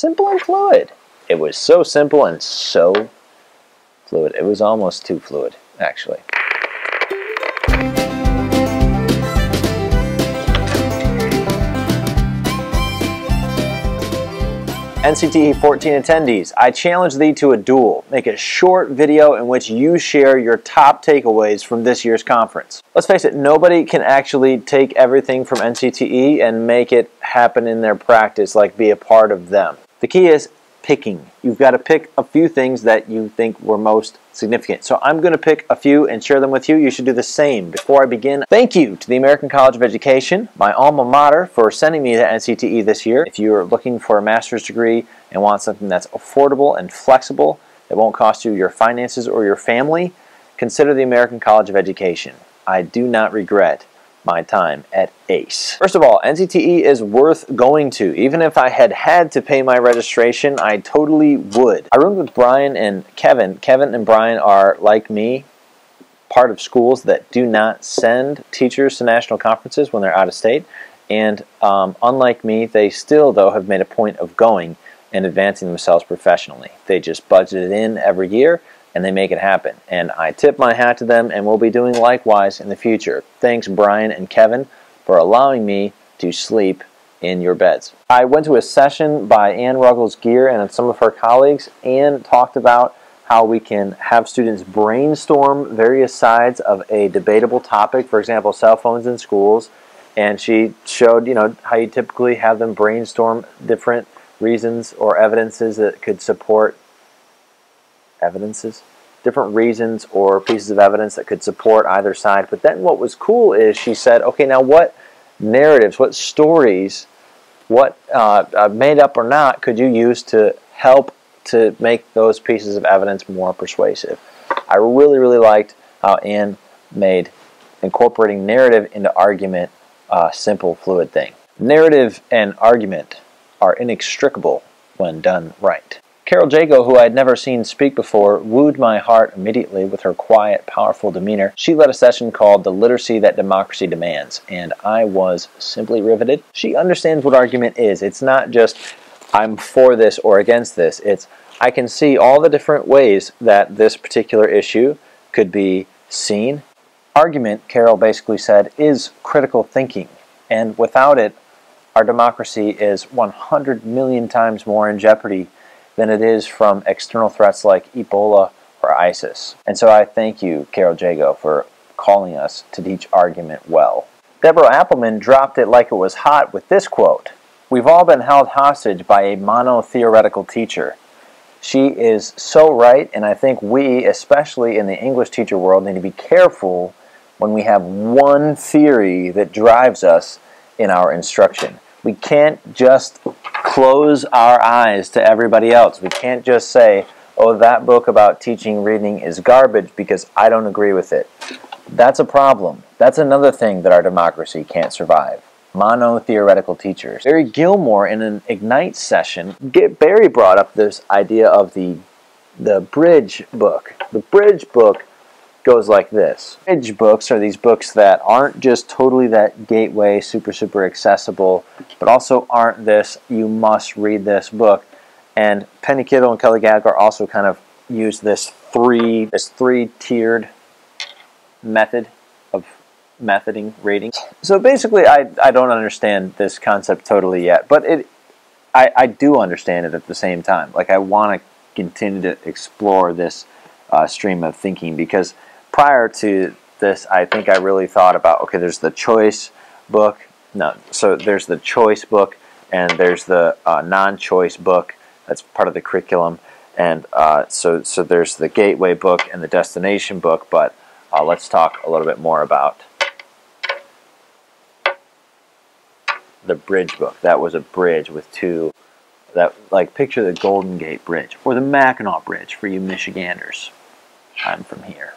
Simple and fluid. It was so simple and so fluid. It was almost too fluid, actually. NCTE 14 attendees, I challenge thee to a duel. Make a short video in which you share your top takeaways from this year's conference. Let's face it, nobody can actually take everything from NCTE and make it happen in their practice, like be a part of them. The key is picking. You've got to pick a few things that you think were most significant. So I'm going to pick a few and share them with you. You should do the same. Before I begin, thank you to the American College of Education, my alma mater, for sending me to NCTE this year. If you're looking for a master's degree and want something that's affordable and flexible, that won't cost you your finances or your family, consider the American College of Education. I do not regret my time at ACE. First of all, NCTE is worth going to. Even if I had to pay my registration, I totally would. I roomed with Brian and Kevin. Kevin and Brian are, like me, part of schools that do not send teachers to national conferences when they're out of state. And unlike me, they still, though, have made a point of going and advancing themselves professionally. They just budget it in every year, and they make it happen. And I tip my hat to them, and will be doing likewise in the future. Thanks, Brian and Kevin, for allowing me to sleep in your beds. I went to a session by Ann Ruggles-Gear and some of her colleagues, and talked about how we can have students brainstorm various sides of a debatable topic, for example, cell phones in schools. And she showed, you know, how you typically have them brainstorm different reasons or evidences that could support different reasons or pieces of evidence that could support either side. But then what was cool is she said, okay, now what narratives, what stories, what made up or not, could you use to help to make those pieces of evidence more persuasive? I really, really liked how Ann made incorporating narrative into argument a simple, fluid thing. Narrative and argument are inextricable when done right. Carol Jago, who I had never seen speak before, wooed my heart immediately with her quiet, powerful demeanor. She led a session called The Literacy That Democracy Demands, and I was simply riveted. She understands what argument is. It's not just, I'm for this or against this. It's, I can see all the different ways that this particular issue could be seen. Argument, Carol basically said, is critical thinking, and without it, our democracy is 100 million times more in jeopardy than it is from external threats like Ebola or ISIS. And so I thank you, Carol Jago, for calling us to teach argument well. Deborah Appelman dropped it like it was hot with this quote: "We've all been held hostage by a mono-theoretical teacher." She is so right, and I think we, especially in the English teacher world, need to be careful when we have one theory that drives us in our instruction. We can't just close our eyes to everybody else. We can't just say, oh, that book about teaching reading is garbage because I don't agree with it. That's a problem. That's another thing that our democracy can't survive. Mono-theoretical teachers. Barry Gilmore, in an Ignite session, Barry brought up this idea of the bridge book. The bridge book goes like this. Bridge books are these books that aren't just totally that gateway, super accessible, but also aren't this, you must read this book. And Penny Kittle and Kelly Gallagher also kind of use this three-tiered method of methoding reading. So basically, I don't understand this concept totally yet, but I do understand it at the same time. Like, I want to continue to explore this stream of thinking, because prior to this, I think I really thought about, okay, there's the choice book. No, so there's the choice book, and there's the non-choice book. That's part of the curriculum. And so there's the gateway book and the destination book, but let's talk a little bit more about the bridge book. That was a bridge with two, like, picture the Golden Gate Bridge, or the Mackinac Bridge for you Michiganders. I'm from here.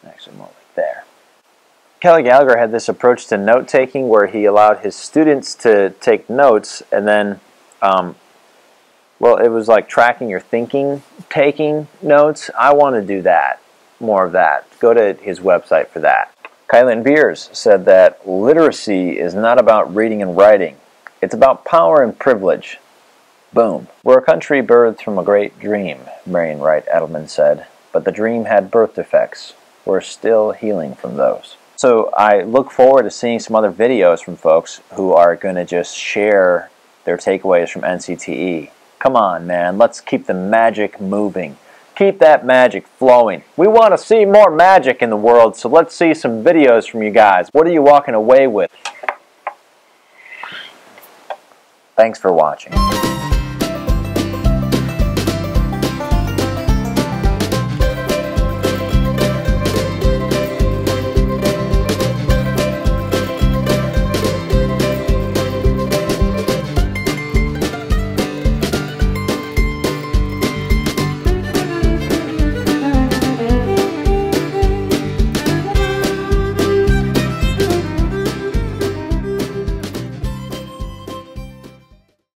Actually, more like there. Kelly Gallagher had this approach to note-taking where he allowed his students to take notes, and then, well, it was like tracking your thinking, taking notes. I want to do that, more of that. Go to his website for that. Kylan Beers said that literacy is not about reading and writing. It's about power and privilege. Boom. We're a country birthed from a great dream, Marian Wright Edelman said, but the dream had birth defects. We're still healing from those. So I look forward to seeing some other videos from folks who are going to just share their takeaways from NCTE. Come on, man, let's keep the magic moving. Keep that magic flowing. We want to see more magic in the world, so let's see some videos from you guys. What are you walking away with? Thanks for watching.